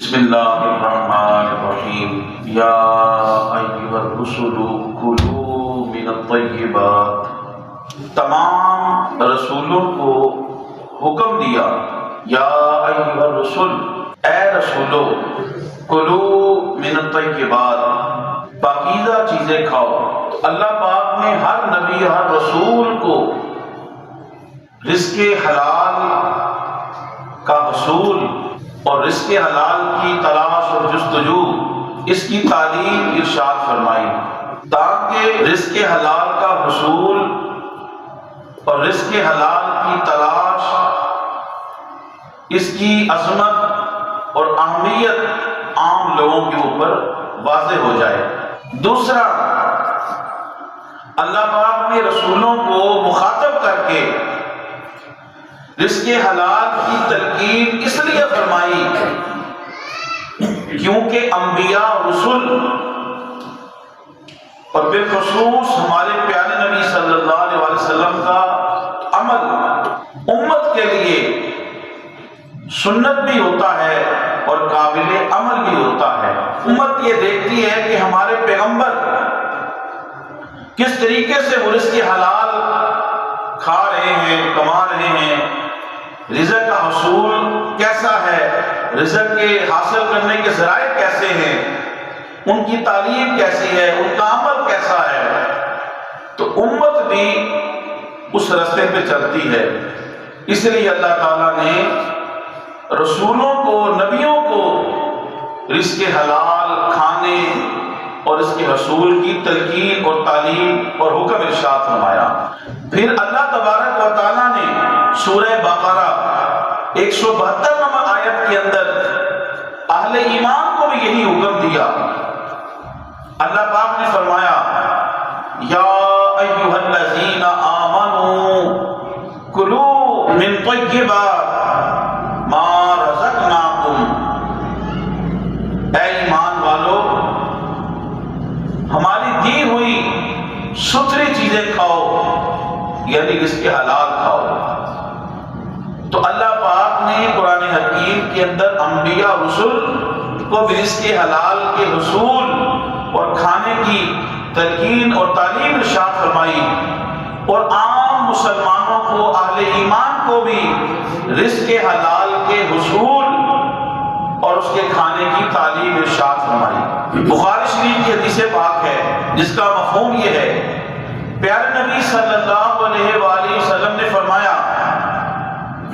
بسم اللہ الرحمن الرحیم یا ایھا الرسل کلوا من الطیبات، تمام رسولوں کو حکم دیا یا ایھا الرسل، اے رسولو، کلوا من الطیبات، پاکیزہ چیزیں کھاؤ۔ اللہ پاک نے ہر نبی ہر رسول کو رزق حلال کا حصول اور رزق حلال کی تلاش اور جستجو، اس کی تعلیم ارشاد فرمائی، تاکہ رزق حلال کا حصول اور رزق حلال کی تلاش، اس کی عظمت اور اہمیت عام لوگوں کے اوپر واضح ہو جائے۔ دوسرا، اللہ پاک نے رسولوں کو مخاطب کر کے رزق حلال کی تلقین اس لیے فرمائی کیونکہ انبیاء رسول اور بالخصوص ہمارے پیارے نبی صلی اللہ علیہ وسلم کا عمل امت کے لیے سنت بھی ہوتا ہے اور قابل عمل بھی ہوتا ہے۔ امت یہ دیکھتی ہے کہ ہمارے پیغمبر کس طریقے سے وہ رزق حلال کھا رہے ہیں، کما رہے ہیں، رزق کا حصول کیسا ہے، رزق کے حاصل کرنے کے ذرائع کیسے ہیں، ان کی تعلیم کیسی ہے، ان کا عمل کیسا ہے، تو امت بھی اس راستے پہ چلتی ہے۔ اس لیے اللہ تعالیٰ نے رسولوں کو، نبیوں کو رزق حلال کھانے اور اس کے حصول کی تلقین اور تعلیم اور حکم ارشاد فرمایا۔ پھر اللہ تبارک و تعالیٰ نے سورہ بقرہ 172 نمبر آیت کے اندر اہل ایمان کو بھی یہی حکم دیا۔ اللہ پاک نے فرمایا یا ایھا الذین آمنوا کلوا من طیبات ما رزقناکم، اے ایمان والو، ہماری دی ہوئی ستھری چیزیں کھاؤ، یعنی اس کے حلال کھاؤ۔ تو اللہ پاک نے قرآن حکیم کے اندر انبیاء رسول کو بھی رزق حلال کے حصول اور کھانے کی تلقین اور تعلیم ارشاد فرمائی، اور عام مسلمانوں کو، اہل ایمان کو بھی رزق حلال کے حصول اور اس کے کھانے کی تعلیم ارشاد فرمائی۔ بخاری شریف کی حدیث پاک ہے جس کا مفہوم یہ ہے، پیارے نبی صلی اللہ علیہ وآلہ وسلم نے فرمایا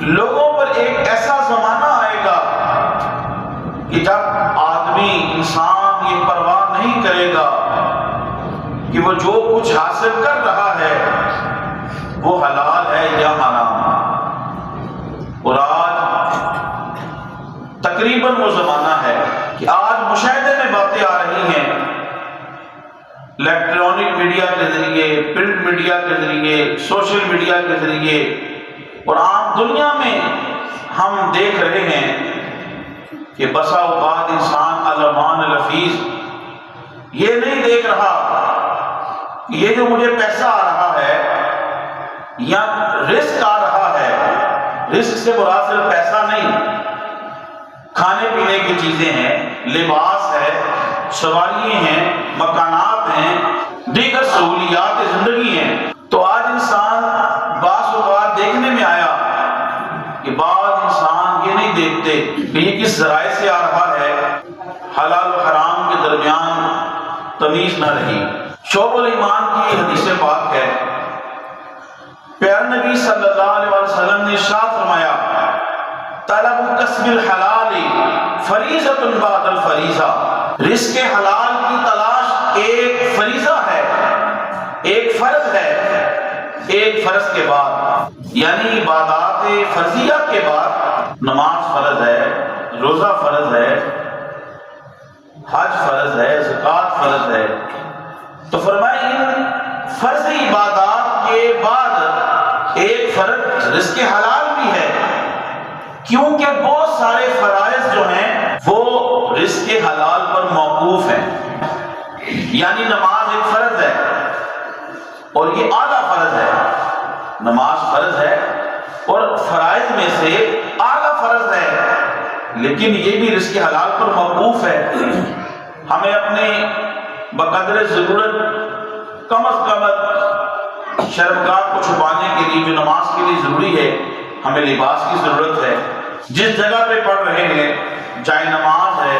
لوگوں پر ایک ایسا زمانہ آئے گا کہ جب آدمی، انسان یہ پرواہ نہیں کرے گا کہ وہ جو کچھ حاصل کر رہا ہے وہ حلال ہے یا حرام۔ اور آج تقریباً وہ زمانہ ہے کہ آج مشاہدے میں باتیں آ رہی ہیں، الیکٹرانک میڈیا کے ذریعے، پرنٹ میڈیا کے ذریعے، سوشل میڈیا کے ذریعے، اور عام دنیا میں ہم دیکھ رہے ہیں کہ بسا اوقات انسان علمان الحفیظ یہ نہیں دیکھ رہا کہ یہ جو مجھے پیسہ آ رہا ہے یا رزق آ رہا ہے، رزق سے مراد صرف پیسہ نہیں، کھانے پینے کی چیزیں ہیں، لباس ہے، سواریاں ہیں، مکانات ہیں، دیگر سہولیات زندگی ہیں۔ تو آج انسان بعض اوقات دیکھنے میں آیا کہ بعض انسان یہ نہیں دیکھتے کہ یہ کس ذرائع سے آ رہا ہے، حلال و حرام کے درمیان تمیز نہ رہی۔ شعب الایمان کی حدیث پاک ہے، پیارے نبی صلی اللہ علیہ وسلم نے ارشاد فرمایا طلب کسب الحلال فریضۃ بعد الفریضہ، رزق حلال کی تلاش ایک فریضہ ہے، ایک فرض ہے، ایک فرض کے بعد، یعنی عبادات فرضیہ کے بعد نماز فرض ہے، روزہ فرض ہے، حج فرض ہے، زکوٰۃ فرض ہے۔ تو فرمایا ان فرض عبادات کے بعد ایک فرض رزق حلال بھی ہے، کیونکہ بہت سارے فرائض جو ہیں وہ رزق حلال پر موقوف ہیں۔ یعنی نماز ایک فرض ہے اور یہ اعلیٰ فرض ہے، نماز فرض ہے اور فرائض میں سے اعلیٰ فرض ہے، لیکن یہ بھی رزق حلال پر موقوف ہے۔ ہمیں اپنے بقدر ضرورت کم از کم شرمگاہ کو چھپانے کے لیے، جو نماز کے لیے ضروری ہے، ہمیں لباس کی ضرورت ہے۔ جس جگہ پہ پڑھ رہے ہیں جائے نماز ہے،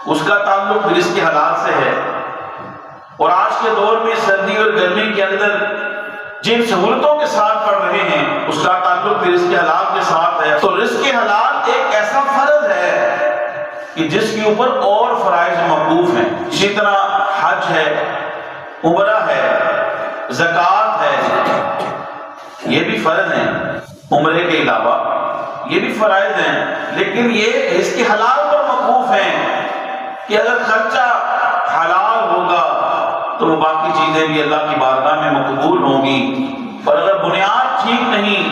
اس کا تعلق رزق حلال سے ہے۔ اور آج کے دور میں سردی اور گرمی کے اندر جن سہولتوں کے ساتھ پڑھ رہے ہیں، اس کا تعلق رزق حلال کے ساتھ ہے۔ تو رزق حلال ایک ایسا فرض ہے کہ جس کے اوپر اور فرائض موقوف ہیں۔ اسی طرح حج ہے، عمرہ ہے، زکوٰۃ ہے، یہ بھی فرض ہیں۔ عمرے کے علاوہ یہ بھی فرائض ہیں، لیکن یہ رزق حلال پر موقوف ہیں کہ اگر خرچہ حلال ہوگا تو وہ باقی چیزیں بھی اللہ کی بارگاہ میں مقبول ہوں گی، اور اگر بنیاد ٹھیک نہیں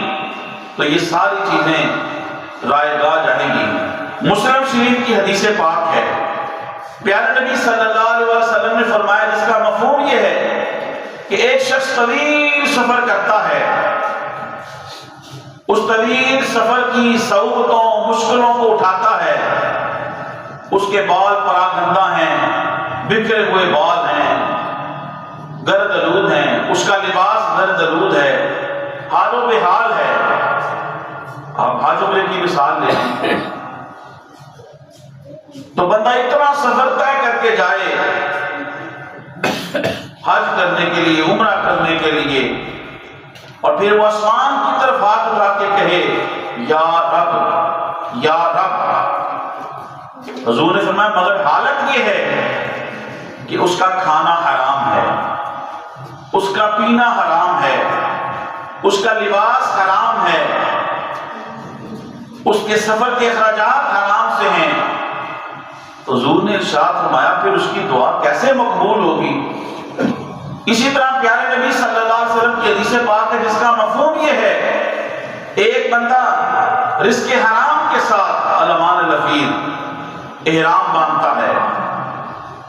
تو یہ ساری چیزیں رائے گاہ جائیں گی۔ مسلم شریف کی حدیث پاک ہے، پیارے نبی صلی اللہ علیہ وسلم نے فرمایا، جس کا مفہوم یہ ہے کہ ایک شخص طویل سفر کرتا ہے، اس طویل سفر کی صعوبتوں مشکلوں کو اٹھاتا ہے، اس کے بال پراگندہ ہیں، بکھرے ہوئے بال ہیں، گرد آلود ہیں، اس کا لباس گرد آلود ہے، حال و بحال ہے۔ آپ حج عمرے کی مثال لیں تو بندہ اتنا سفر طے کر کے جائے حج کرنے کے لیے، عمرہ کرنے کے لیے، اور پھر وہ آسمان کی طرف ہاتھ اٹھا کے کہے یا رب یا رب۔ حضور نے فرمایا مگر حالت یہ ہے کہ اس کا کھانا حرام ہے، اس کا پینا حرام ہے، اس کا لباس حرام ہے، اس کے سفر کے اخراجات حرام سے ہیں۔ تو حضور نے ارشاد فرمایا پھر اس کی دعا کیسے مقبول ہوگی؟ اسی طرح پیارے نبی صلی اللہ علیہ وسلم کی حدیث پاک ہے، جس کا مفہوم یہ ہے، ایک بندہ رزق حرام کے ساتھ الامان الفیل احرام باندھتا ہے،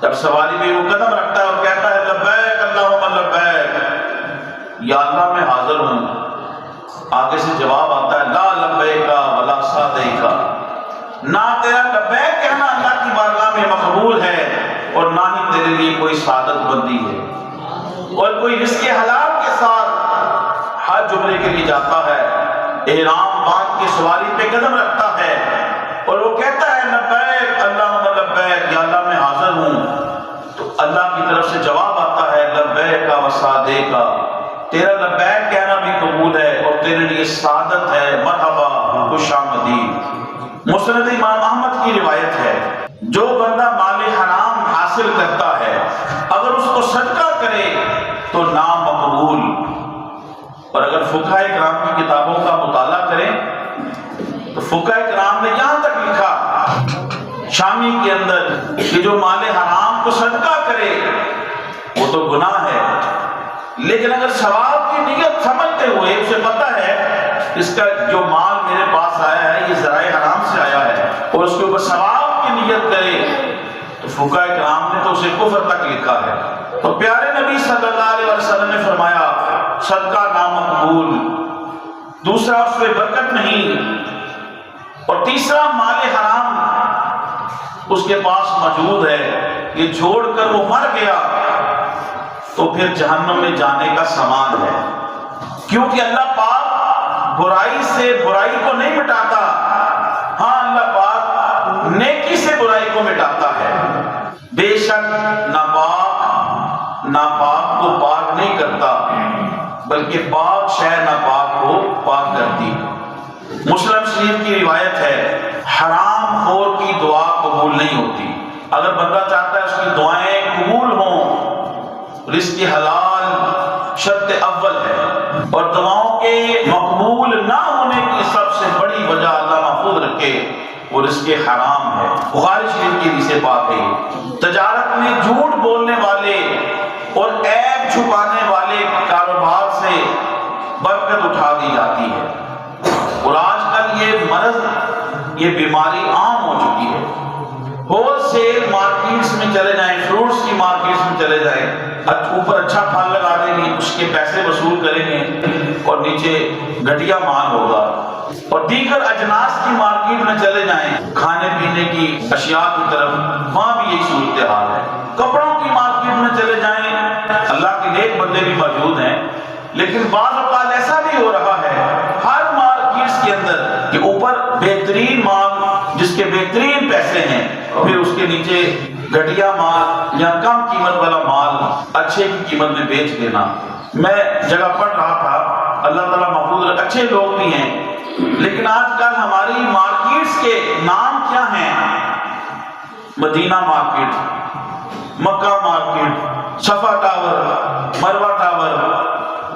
جب سواری میں وہ قدم رکھتا ہے اور کہتا ہے لبیک اللہم لبیک، یا اللہ میں حاضر ہوں، آگے سے جواب آتا ہے لا لبیک ولا سعدیک، نہ تیرا لبیک کہنا اللہ کی بارگاہ میں مقبول ہے اور نہ ہی تیرے لیے کوئی سعادت بندی ہے۔ اور کوئی رزق حلال کے ساتھ حج عمرے کے لیے جاتا ہے، احرام باندھ کے سواری پہ قدم رکھتا ہے اور وہ کہتا ہے لبیک اللہم لبیک، یا اللہ میں حاضر ہوں، تو اللہ کی طرف سے جواب آتا ہے لبیک و سعدیک، تیرا لبیک کہنا بھی قبول ہے اور تیرے لیے سعادت ہے، مرحبا خوش آمدید۔ مسند امام احمد کی روایت ہے، جو بندہ مال حرام حاصل کرتا ہے اگر اس کو صدقہ کرے تو نامقبول۔ اور اگر فقہاء کرام کی کتابوں کا مطالعہ کریں تو فقہاء کرام نے یہاں تک لکھا شامی کے اندر کہ جو مال حرام کو صدقہ کرے وہ تو گناہ ہے، لیکن اگر ثواب کی نیت سمجھتے ہوئے اسے پتہ ہے اس کا جو مال میرے پاس آیا ہے یہ ذرائع حرام سے آیا ہے اور اس کے اوپر ثواب کی نیت کرے تو فقہاء کرام نے تو اسے کفر تک لکھا ہے۔ تو پیارے نبی صلی اللہ علیہ وسلم نے فرمایا صدقہ نامقبول، دوسرا اس میں برکت نہیں، اور تیسرا مال حرام اس کے پاس موجود ہے، یہ چھوڑ کر وہ مر گیا تو پھر جہنم میں جانے کا سامان ہے، کیونکہ اللہ پاک برائی سے برائی کو نہیں مٹاتا، ہاں اللہ پاک نیکی سے برائی کو مٹاتا ہے۔ بے شک ناپاک کو پاک نہیں کرتا بلکہ پاک شے ناپاک کو پاک کرتی۔ مسلم شریف کی روایت ہے حرام خور کی دعا قبول نہیں ہوتی۔ اگر بندہ چاہتا ہے اس کی دعائیں قبول ہوں، رزق حلال شرط اول ہے، اور دعاؤں کے مقبول نہ ہونے کی سب سے بڑی وجہ اللہ محفوظ رکھے وہ رزق حرام ہے۔ بخاری شریف کی حدیث پاک ہے، تجارت میں جھوٹ بولنے والے اور عیب چھپانے والے کاروبار سے برکت اٹھا دی جاتی ہے، اور آج کل یہ مرض، یہ بیماری عام ہو چکی ہے۔ ہول سیل مارکیٹس میں چلے جائیں، فروٹس کی مارکیٹس میں چلے جائیں، اوپر اچھا پھل لگا دیں گے، اس کے پیسے وصول کریں گے اور نیچے گھٹیا مال ہوگا، اور دیگر اجناس کی مارکیٹ میں چلے جائیں، کھانے پینے کی اشیاء کی طرف، وہاں بھی یہی صورتحال ہے۔ کپڑوں کی مارکیٹ میں چلے جائیں، اللہ کے نیک بندے بھی موجود ہیں، لیکن بعض اوقات ایسا بھی ہو رہا ہے ہر مارکیٹس کے اندر کہ اوپر بہترین مال جس کے بہترین پیسے ہیں، پھر اس کے نیچے گھٹیا مال یا کم قیمت والا مال اچھے کی قیمت میں بیچ دینا۔ میں جگہ پڑھ رہا تھا، اللہ تعالیٰ محفوظ رکھے، اچھے لوگ بھی ہیں، لیکن آج کل ہماری مارکیٹس کے نام کیا ہیں؟ مدینہ مارکیٹ، مکہ مارکیٹ، صفا ٹاور، مروہ ٹاور،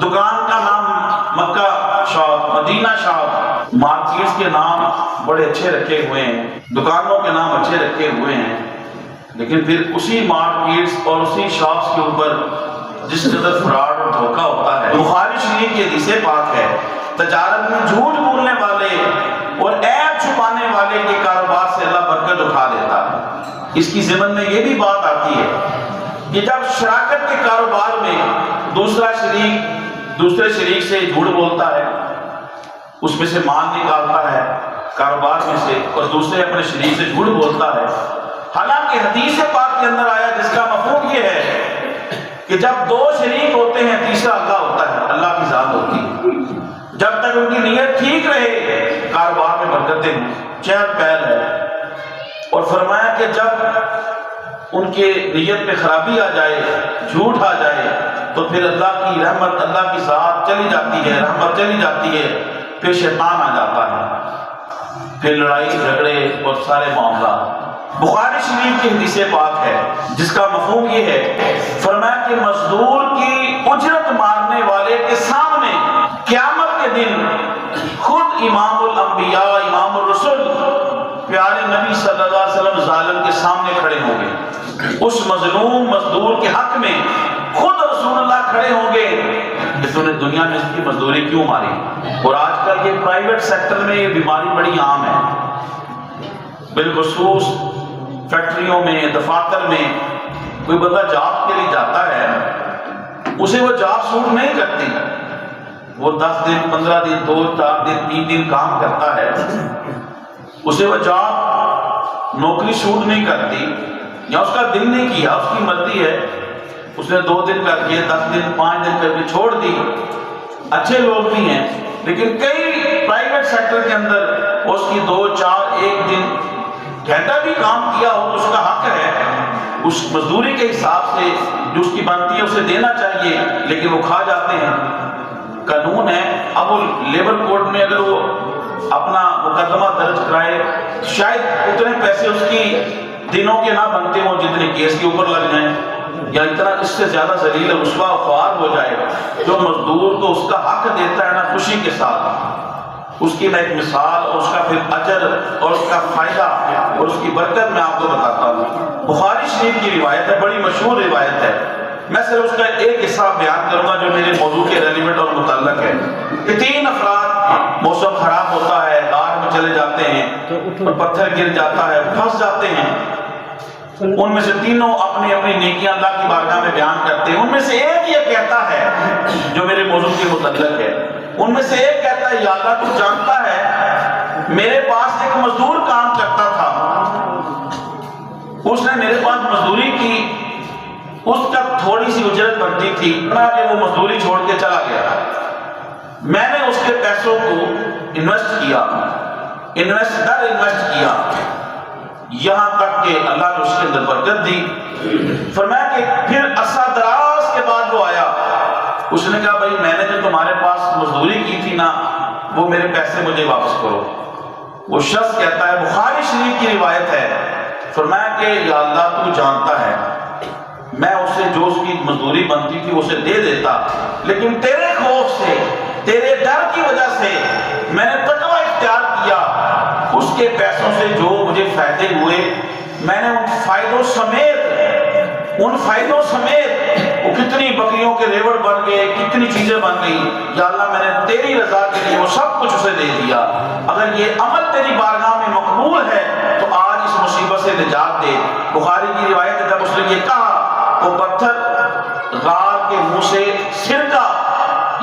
دکان کا نام مکہ شاپ، مدینہ شاپ۔ مارکیٹس کے نام بڑے اچھے رکھے ہوئے ہیں، دکانوں کے نام اچھے رکھے ہوئے ہیں، لیکن پھر اسی مارکیٹس اور اسی شاپس کے اوپر جس قدر فراڈ اور دھوکہ ہوتا ہے۔ بخاری شریف کی حدیث پاک ہے، تجارت میں جھوٹ بولنے والے اور عیب چھپانے والے کے کاروبار سے اللہ برکت اٹھا دیتا ہے۔ اس کی ضمن میں یہ بھی بات آتی ہے کہ جب شراکت کے کاروبار میں دوسرا شریک دوسرے شریک سے جھوٹ بولتا ہے، اس میں سے مال نکالتا ہے کاروبار میں سے، اور دوسرے اپنے شریک سے جھوٹ بولتا ہے، حالانکہ حدیث پاک کے اندر آیا جس کا مفہوم یہ ہے کہ جب دو شریک ہوتے ہیں تیسرا اللہ ہوتا ہے، اللہ کی ذات ہوتی ہے۔ جب تک ان کی نیت ٹھیک رہے کاروبار میں برکتیں چہل پہل ہے، اور فرمایا کہ جب ان کے نیت میں خرابی آ جائے، جھوٹ آ جائے، تو پھر اللہ کی رحمت، اللہ کی ذات چلی جاتی ہے، رحمت چلی جاتی ہے، پھر شیطان آ جاتا ہے، پھر لڑائی جھگڑے اور سارے معاملات۔ بخاری شریف کی حدیث پاک ہے جس کا مفہوم یہ ہے، فرمایا کہ مزدور کی اجرت مارنے والے کے سامنے قیامت کے دن خود امام الانبیاء، امام الرسل، پیارے نبی صلی اللہ علیہ وسلم ظالم کے سامنے کھڑے ہوں گے۔ اس مظلوم مزدور کے حق میں خود رسول اللہ کھڑے ہوں گے کہ تم نے دنیا میں اس کی مزدوری کیوں ماری؟ اور آج کل یہ پرائیویٹ سیکٹر میں یہ بیماری بڑی عام ہے، بالخصوص فیکٹریوں میں، دفاتر میں۔ کوئی بندہ جاب کے لیے جاتا ہے، اسے وہ جاب سوٹ نہیں کرتی، وہ 10 دن 15 دن 2 4 دن 3 دن کام کرتا ہے، اسے وہ جاب نوکری سوٹ نہیں کرتی، یا اس کا دل نہیں کیا، اس کی مرضی ہے، اس نے 2 دن کر کے 10 دن 5 دن کر کے چھوڑ دی۔ اچھے لوگ بھی ہیں، لیکن کئی پرائیویٹ سیکٹر کے اندر اس کی 2 4 1 دن گھنٹہ بھی کام کیا ہو تو اس کا حق ہے، اس مزدوری کے حساب سے جو اس کی بنتی ہے اسے دینا چاہیے، لیکن وہ کھا جاتے ہیں۔ قانون ہے، اب وہ لیبر کورٹ میں اگر وہ اپنا مقدمہ درج کرائے، شاید اتنے پیسے اس کی دنوں کے نہ بنتے ہوں جتنے کیس کے اوپر لگ جائیں، یا اتنا اس سے زیادہ ذلیل رسوا و خوار ہو جائے۔ جو مزدور کو اس کا حق دیتا ہے نا خوشی کے ساتھ، اس کی میں ایک مثال اور اس کا پھر اجر اور اس کا فائدہ اور اس کی برکت میں آپ کو بتاتا ہوں۔ بخاری شریف کی روایت ہے، بڑی مشہور روایت ہے، میں صرف اس کا ایک حصہ بیان کروں گا جو میرے موضوع کے ریلیونٹ اور متعلق ہے کہ 3 افراد، موسم خراب ہوتا ہے، غار میں چلے جاتے ہیں اور پتھر گر جاتا ہے، پھنس جاتے ہیں۔ ان میں سے تینوں اپنی اپنی نیکیاں اللہ کی بارگاہ میں بیان کرتے ہیں۔ ان میں سے ایک یہ کہتا ہے جو میرے موضوع کے متعلق ہے، ان میں سے ایک کہتا ہے، یا اللہ تو جانتا ہے میرے پاس ایک مزدور کام کرتا تھا، اس نے میرے پاس مزدوری کی، اس کا تھوڑی سی اجرت بنتی تھی، کہ وہ مزدوری چھوڑ کے چلا گیا، میں نے اس کے پیسوں کو انویسٹ کیا، انویسٹ کیا، یہاں تک کہ اللہ نے اس کے اندر برکت دی۔ فرمایا کہ پھر عرصہ دراز کے بعد وہ آیا، اس نے کہا بھائی میں نے جو تمہارے پاس مزدوری کی تھی نا، وہ میرے پیسے مجھے واپس کرو۔ وہ شخص کہتا ہے، بخاری شریف کی روایت ہے، فرمایا کہ یا اللہ تو جانتا ہے میں اسے جو اس کی مزدوری بنتی تھی اسے دے دیتا، لیکن تیرے خوف سے، تیرے ڈر کی وجہ سے میں نے تقوی اختیار کیا، اس کے پیسوں سے جو مجھے فائدے ہوئے میں نے ان فائدوں سمیت وہ کتنی بکریوں کے ریوڑ بن گئے، کتنی چیزیں بن گئی، یا اللہ میں نے تیری رضا کے لیے وہ سب کچھ اسے دے دیا۔ اگر یہ عمل تیری بارگاہ میں مقبول ہے تو آج اس مصیبت سے نجات دے۔ بخاری کی روایت ہے، جب اس نے یہ کہا وہ پتھر غار کے منہ سے سرکا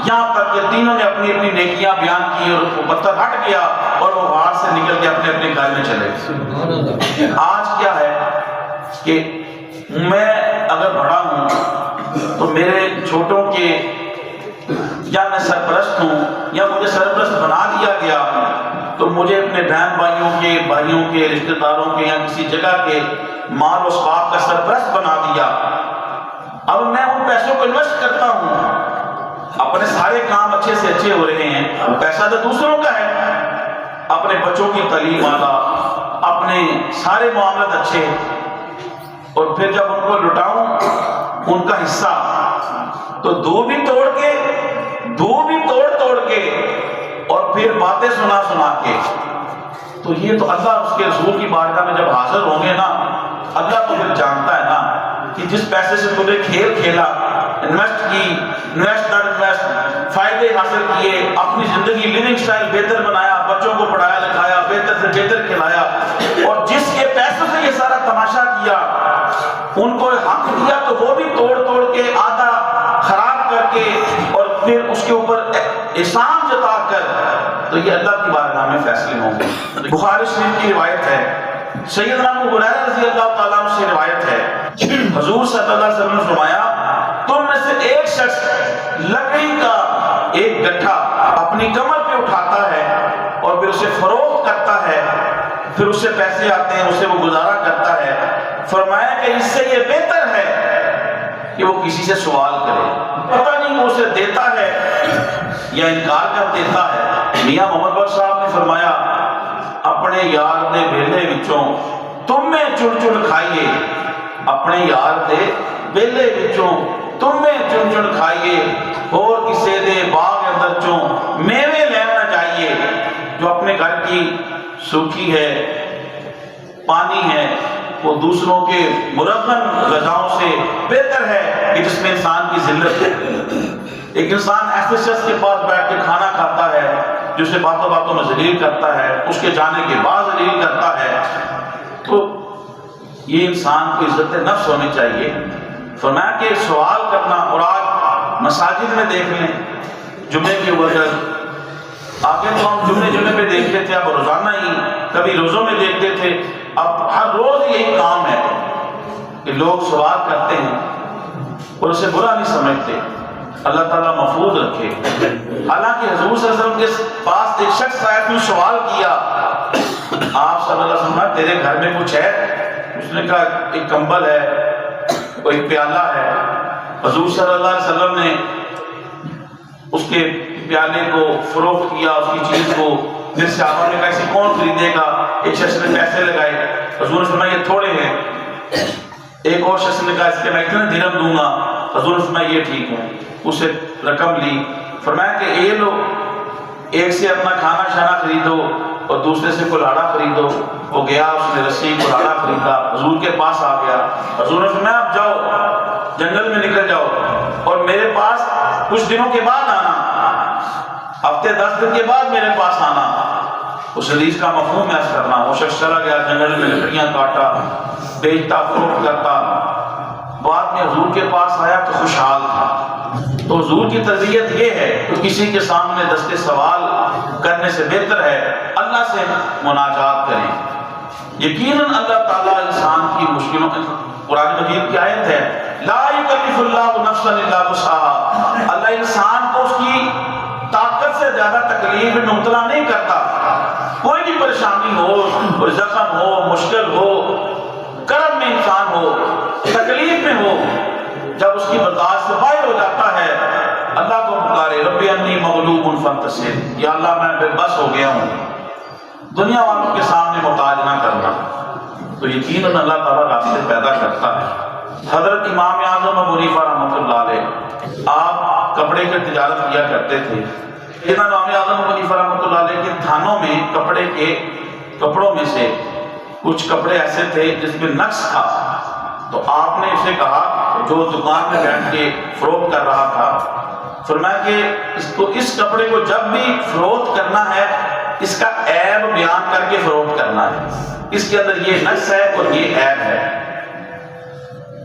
یہاں تک کہ تینوں نے اپنی اپنی نیکیاں بیان کی اور وہ پتھر ہٹ گیا اور وہ غار سے نکل کے اپنے اپنے گھر میں چلے گئے۔ آج کیا ہے کہ میں اگر بڑا ہوں تو میرے چھوٹوں کے یا میں سرپرست ہوں یا مجھے سرپرست بنا دیا گیا تو مجھے اپنے بہن بھائیوں کے رشتہ داروں کے یا کسی جگہ کے مال و اسباب کا سرپرست بنا دیا۔ اب میں ان پیسوں کو انویسٹ کرتا ہوں، اپنے سارے کام اچھے سے اچھے ہو رہے ہیں، پیسہ تو دوسروں کا ہے، اپنے بچوں کی تعلیم والا، اپنے سارے معاملات اچھے، اور پھر جب ان کو لٹاؤں ان کا حصہ تو دو بھی توڑ توڑ کے اور پھر باتیں سنا کے، تو یہ تو اللہ اس کے رسول کی بارگاہ میں جب حاضر ہوں گے نا، اللہ تو پھر جانتا ہے نا کہ جس پیسے سے تم نے کھیل کھیلا، انویسٹ فائدے حاصل کیے، اپنی زندگی لیوننگ سٹائل بہتر بنایا، بچوں کو پڑھایا لکھایا، بہتر سے بہتر کھلایا، اور جس کے پیسوں سے یہ سارا تماشا کیا ان کو حق دیا تو وہ بھی توڑ کے آدھا خراب کر کے اور پھر اس کے اوپر احسان جتا کر، تو یہ اللہ کی بارگاہ میں فیصلے ہوں گے۔ بخاری شریف کی روایت ہے، سیدنا ابو ہریرہ رضی اللہ تعالیٰ عنہ سے روایت ہے، حضور صلی اللہ علیہ وسلم نے فرمایا تم میں سے ایک شخص لکڑی کا ایک گٹھا اپنی کمر پہ اٹھاتا ہے اور پھر اسے فروخت کرتا ہے، پھر اس سے پیسے آتے ہیں، اسے وہ گزارا کرتا ہے، فرمایا کہ اس سے یہ بہتر ہے کہ وہ کسی سے سوال کرے، پتہ نہیں وہ اسے دیتا ہے یا انکار کر دیتا ہے۔ میاں محمد بخش صاحب نے فرمایا اپنے یار دے بیلے وچوں تم میں چن کھائیے، اپنے یار دے بیلے وچوں تم میں چن کھائیے، اور کسی دے باغ اندر چوں میوے لینا چاہیے۔ جو اپنے گھر کی سوکھی ہے، پانی ہے، وہ دوسروں کے مرغن غذاؤں سے بہتر ہے کہ جس میں انسان کی ذلت ہے۔ ایک انسان ایسے شخص کے پاس بیٹھ کے کھانا کھاتا ہے جو اسے باتوں میں ذلیل کرتا ہے، اس کے جانے کے بعد ذلیل کرتا ہے، تو یہ انسان کو عزت نفس ہونی چاہیے۔ فرمایا کہ سوال کرنا، اور آج مساجد میں دیکھ لیں جمعے کے وقت، آگے تو ہم جمعے پہ دیکھتے تھے، اب روزانہ ہی کبھی روزوں میں دیکھتے تھے، اب ہر روز یہی کام ہے کہ لوگ سوال کرتے ہیں اور اسے برا نہیں سمجھتے۔ اللہ تعالیٰ محفوظ رکھے۔ حالانکہ حضور صلی اللہ علیہ وسلم کے پاس ایک شخص آیا، نے سوال کیا، آپ صلی اللہ علیہ وسلم تیرے گھر میں کچھ ہے؟ اس نے کہا ایک کمبل ہے، کوئی پیالہ ہے۔ حضور صلی اللہ علیہ وسلم نے اس کے پیالے کو فروخت کیا، اس کی چیز کو، پھر صحابہ نے کہا اسے کون خریدے گا؟ ایک شخص نے پیسے لگائے، حضور نے فرمایا یہ تھوڑے ہیں۔ ایک اور شخص نے کہا اس کے میں اتنے درہم دوں گا، حضور نے فرمایا یہ ٹھیک ہے۔ اسے رقم لی، فرمایا کہ یہ لو، ایک سے اپنا کھانا شانا خریدو اور دوسرے سے کلاڑا خریدو۔ وہ گیا، اس نے رسی کلاڑا خریدا، حضور کے پاس آ گیا۔ حضور نے فرمایا اب جاؤ، جنگل میں نکل جاؤ اور میرے پاس کچھ دنوں کے بعد آنا، ہفتے 10 دن کے بعد میرے پاس آنا۔ اس حدیث کا مفہوم ایسا کرنا۔ وہ شخص چلا گیا، جنگل میں لکڑیاں کاٹا، بیچتا فروخت کرتا، بعد میں حضور کے پاس آیا تو خوشحال تھا۔ تو حضور کی تربیت یہ ہے کہ کسی کے سامنے دستے سوال کرنے سے بہتر ہے اللہ سے مناجات کریں۔ یقیناً اللہ تعالیٰ انسان کی مشکلوں میں، قرآن مجید کی آیت ہے لا یکلف اللہ نفسا الا وسعها، اللہ انسان کو اس کی طاقت سے زیادہ تکلیف میں مبتلا نہیں کرتا۔ کوئی بھی پریشانی ہو، کوئی زخم ہو، مشکل ہو، کرب میں انسان ہو، تکلیف میں ہو، جب اس کی برداشت سے باہر ہو جاتا ہے اللہ کو پکارے رب انی مغلوب فانتصر، یا اللہ میں بے بس ہو گیا ہوں، دنیا والوں کے سامنے محتاج نہ کرنا، تو یقیناً اللہ تعالیٰ راستے پیدا کرتا ہے۔ حضرت امام اعظم ابو حنیفہ رحمۃ اللہ علیہ آپ کپڑے کی تجارت کیا کرتے تھے۔ امام اعظم ابو حنیفہ رحمۃ اللہ علیہ کے تھانوں میں کپڑوں میں سے کچھ کپڑے ایسے تھے جس میں نقص تھا، تو آپ نے اسے کہا جو دکان میں بیٹھ کے فروخت کر رہا تھا، فرمایا کہ اس کپڑے کو جب بھی فروخت کرنا ہے اس کا عیب بیان کر کے فروخت کرنا ہے، اس کے اندر یہ نقص ہے اور یہ عیب ہے۔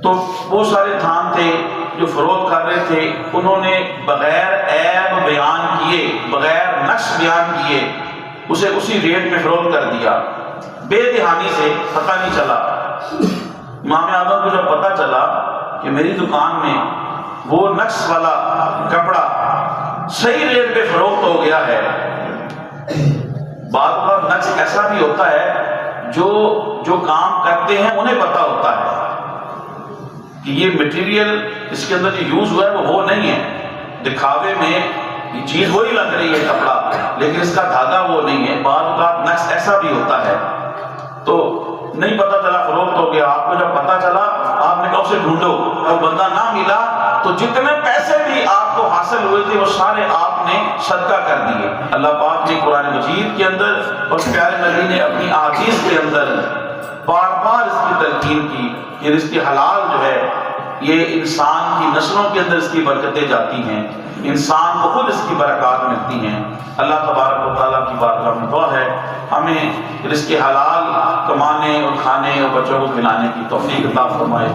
تو وہ سارے تھان تھے جو فروخت کر رہے تھے، انہوں نے بغیر عیب بیان کیے، بغیر نقص بیان کیے، اسے اسی ریٹ میں فروخت کر دیا، بے دہانی سے، پتہ نہیں چلا۔ امام اعظم کو جب پتہ چلا کہ میری دکان میں وہ نقص والا کپڑا صحیح ریٹ پہ فروخت ہو گیا ہے، بعض بار نقص ایسا بھی ہوتا ہے جو کام کرتے ہیں انہیں پتہ ہوتا ہے کہ یہ مٹیریل اس کے اندر جو یوز ہوا ہے وہ نہیں ہے، دکھاوے میں یہ چیز وہی لگ رہی ہے کپڑا، لیکن اس کا دھاگا وہ نہیں ہے۔ بعض اوقات نقص ایسا بھی ہوتا ہے، تو نہیں پتہ چلا، فروخت ہو گیا۔ آپ کو جب پتہ چلا آپ نے کہا اسے ڈھونڈو، اور بندہ نہ ملا تو جتنے پیسے بھی آپ کو حاصل ہوئے تھے وہ سارے آپ نے صدقہ کر دیے۔ اللہ پاک نے قرآن مجید کے اندر اور پیارے نبی نے اپنی احادیث کے اندر بار بار اس کی تلقین کی کہ رزق حلال جو ہے یہ انسان کی نسلوں کے اندر اس کی برکتیں جاتی ہیں، انسان کو خود اس کی برکات ملتی ہیں۔ اللہ تبارک و تعالیٰ کی بارگاہ میں دعا ہے ہمیں رزق حلال کمانے اور کھانے اور بچوں کو کھلانے کی توفیق عطا فرمائے۔